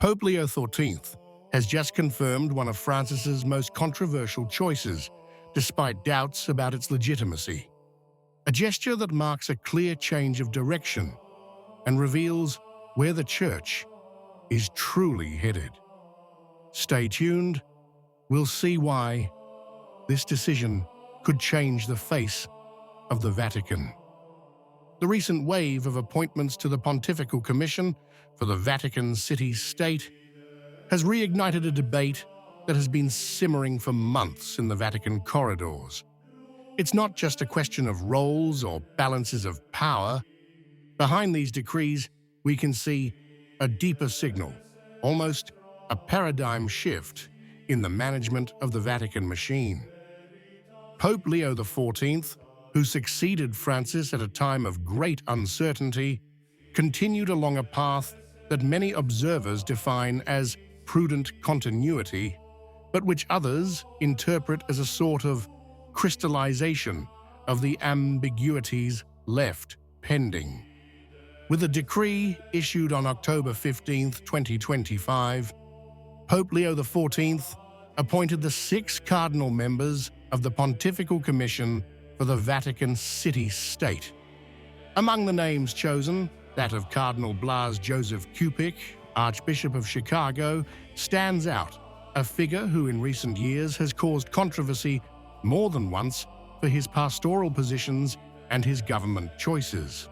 Pope Leo XIV has just confirmed one of Francis's most controversial choices, despite doubts about its legitimacy. A gesture that marks a clear change of direction and reveals where the Church is truly headed. Stay tuned. We'll see why this decision could change the face of the Vatican. The recent wave of appointments to the Pontifical Commission for the Vatican City-State has reignited a debate that has been simmering for months in the Vatican corridors. It's not just a question of roles or balances of power. Behind these decrees, we can see a deeper signal, almost a paradigm shift in the management of the Vatican machine. Pope Leo XIV, who succeeded Francis at a time of great uncertainty, continued along a path that many observers define as prudent continuity, but which others interpret as a sort of crystallization of the ambiguities left pending. With a decree issued on October 15, 2025, Pope Leo XIV appointed the 6 cardinal members of the Pontifical Commission for the Vatican City-State. Among the names chosen, that of Cardinal Blas Joseph Cupich, Archbishop of Chicago, stands out, a figure who in recent years has caused controversy more than once for his pastoral positions and his government choices.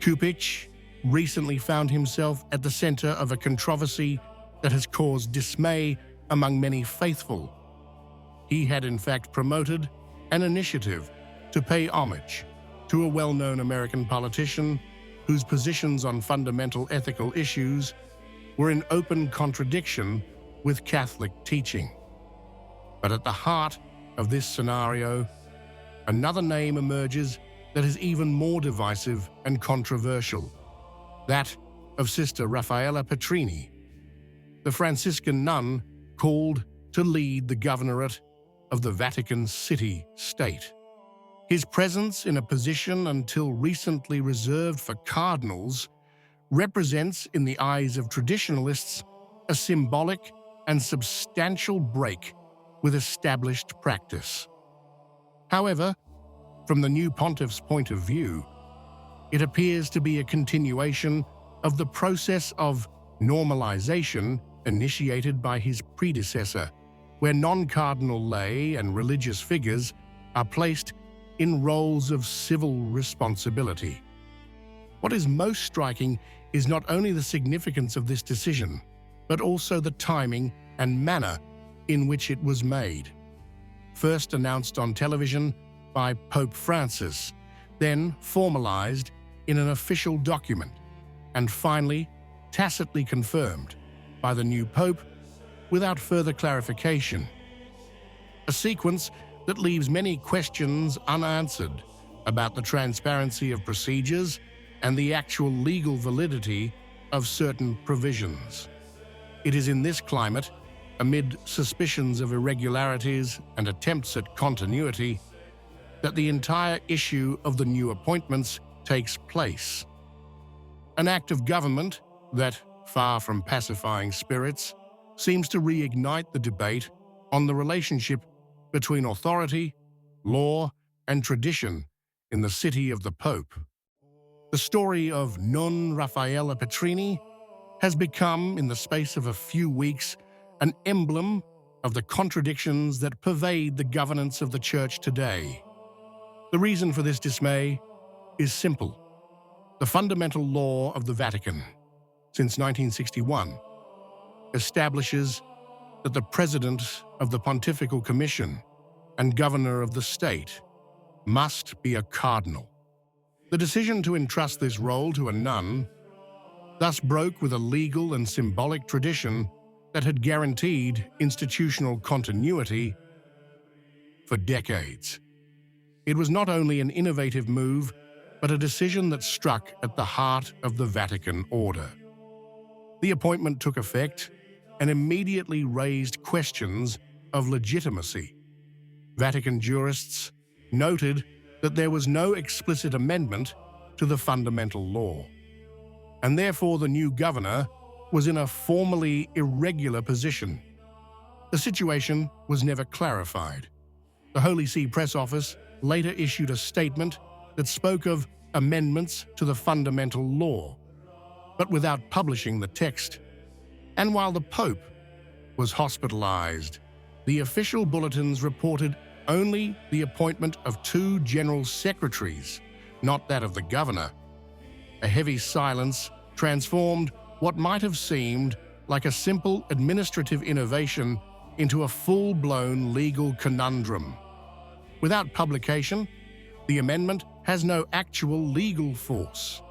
Cupich recently found himself at the center of a controversy that has caused dismay among many faithful. He had in fact promoted an initiative to pay homage to a well-known American politician whose positions on fundamental ethical issues were in open contradiction with Catholic teaching. But at the heart of this scenario, another name emerges that is even more divisive and controversial, that of Sister Raffaella Petrini, the Franciscan nun called to lead the governorate of the Vatican City-State. His presence in a position until recently reserved for cardinals represents, in the eyes of traditionalists, a symbolic and substantial break with established practice. However, from the new pontiff's point of view, it appears to be a continuation of the process of normalization initiated by his predecessor, where non-cardinal lay and religious figures are placed in roles of civil responsibility. What is most striking is not only the significance of this decision, but also the timing and manner in which it was made. First announced on television by Pope Francis, then formalized in an official document, and finally tacitly confirmed by the new Pope without further clarification. A sequence that leaves many questions unanswered about the transparency of procedures and the actual legal validity of certain provisions. It is in this climate, amid suspicions of irregularities and attempts at continuity, that the entire issue of the new appointments takes place. An act of government that, far from pacifying spirits, seems to reignite the debate on the relationship between authority, law, and tradition in the city of the Pope. The story of Nun Raffaella Petrini has become, in the space of a few weeks, an emblem of the contradictions that pervade the governance of the Church today. The reason for this dismay is simple. The fundamental law of the Vatican, since 1961, establishes that the President of the Pontifical Commission and Governor of the State must be a cardinal. The decision to entrust this role to a nun thus broke with a legal and symbolic tradition that had guaranteed institutional continuity for decades. It was not only an innovative move, but a decision that struck at the heart of the Vatican order. The appointment took effect and immediately raised questions of legitimacy. Vatican jurists noted that there was no explicit amendment to the fundamental law, and therefore the new governor was in a formally irregular position. The situation was never clarified. The Holy See Press Office later issued a statement that spoke of amendments to the fundamental law, but without publishing the text. And while the Pope was hospitalized, the official bulletins reported only the appointment of 2 general secretaries, not that of the governor. A heavy silence transformed what might have seemed like a simple administrative innovation into a full-blown legal conundrum. Without publication, the amendment has no actual legal force.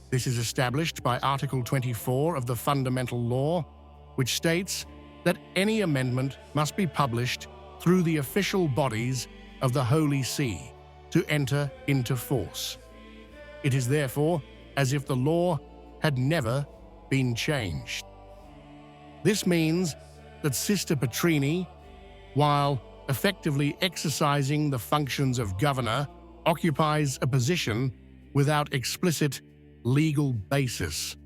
This is established by Article 24 of the Fundamental Law, which states that any amendment must be published through the official bodies of the Holy See to enter into force. It is therefore as if the law had never been changed. This means that Sister Petrini, while effectively exercising the functions of governor, occupies a position without explicit legal basis.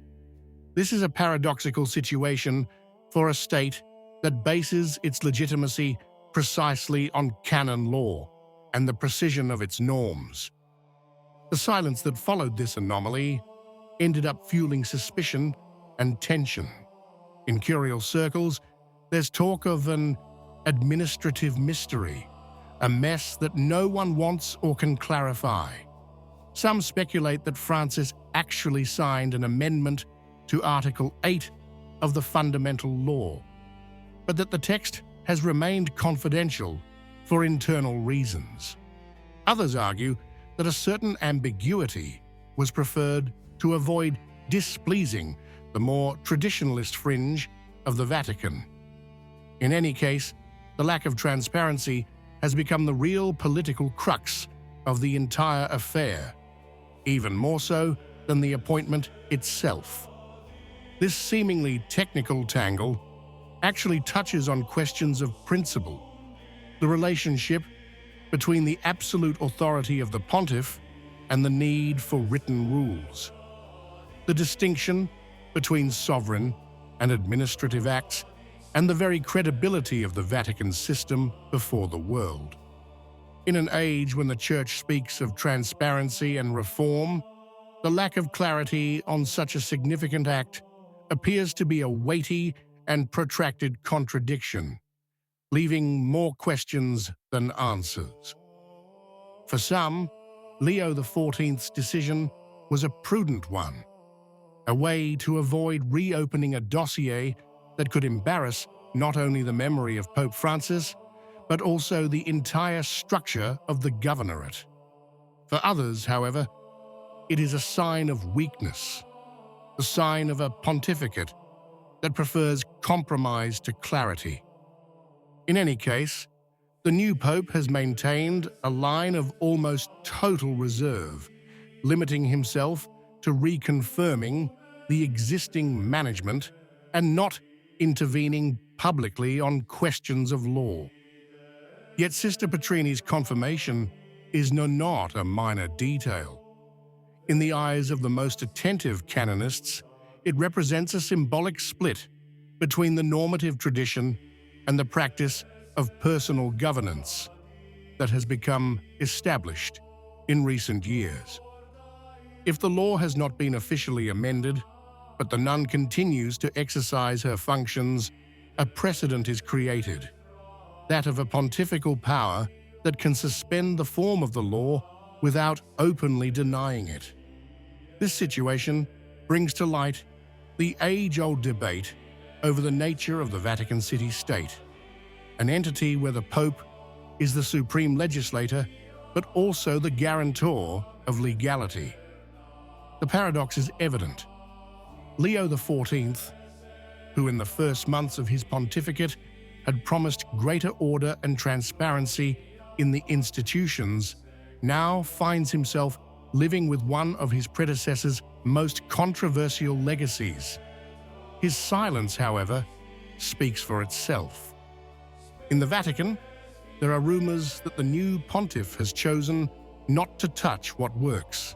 This is a paradoxical situation for a state that bases its legitimacy precisely on canon law and the precision of its norms. The silence that followed this anomaly ended up fueling suspicion and tension. In curial circles, there's talk of an administrative mystery, a mess that no one wants or can clarify. Some speculate that Francis actually signed an amendment to Article 8 of the Fundamental Law, but that the text has remained confidential for internal reasons. Others argue that a certain ambiguity was preferred to avoid displeasing the more traditionalist fringe of the Vatican. In any case, the lack of transparency has become the real political crux of the entire affair, even more so than the appointment itself. This seemingly technical tangle actually touches on questions of principle, the relationship between the absolute authority of the pontiff and the need for written rules, the distinction between sovereign and administrative acts, and the very credibility of the Vatican system before the world. In an age when the Church speaks of transparency and reform, the lack of clarity on such a significant act appears to be a weighty and protracted contradiction, leaving more questions than answers. For some, Leo XIV's decision was a prudent one, a way to avoid reopening a dossier that could embarrass not only the memory of Pope Francis, but also the entire structure of the governorate. For others, however, it is a sign of weakness, the sign of a pontificate that prefers compromise to clarity. In any case, the new pope has maintained a line of almost total reserve, limiting himself to reconfirming the existing management and not intervening publicly on questions of law. Yet Sister Petrini's confirmation is not a minor detail. In the eyes of the most attentive canonists, it represents a symbolic split between the normative tradition and the practice of personal governance that has become established in recent years. If the law has not been officially amended, but the nun continues to exercise her functions, a precedent is created, that of a pontifical power that can suspend the form of the law without openly denying it. This situation brings to light the age-old debate over the nature of the Vatican city-state, an entity where the Pope is the supreme legislator, but also the guarantor of legality. The paradox is evident. Leo XIV, who in the first months of his pontificate had promised greater order and transparency in the institutions, now finds himself living with one of his predecessor's most controversial legacies. His silence, however, speaks for itself. In the Vatican, there are rumors that the new pontiff has chosen not to touch what works,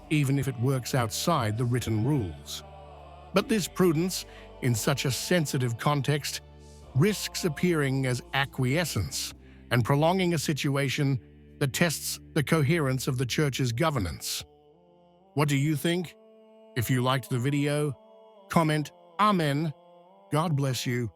even if it works outside the written rules. But this prudence, in such a sensitive context, risks appearing as acquiescence and prolonging a situation that tests the coherence of the Church's governance. What do you think? If you liked the video, comment Amen. God bless you.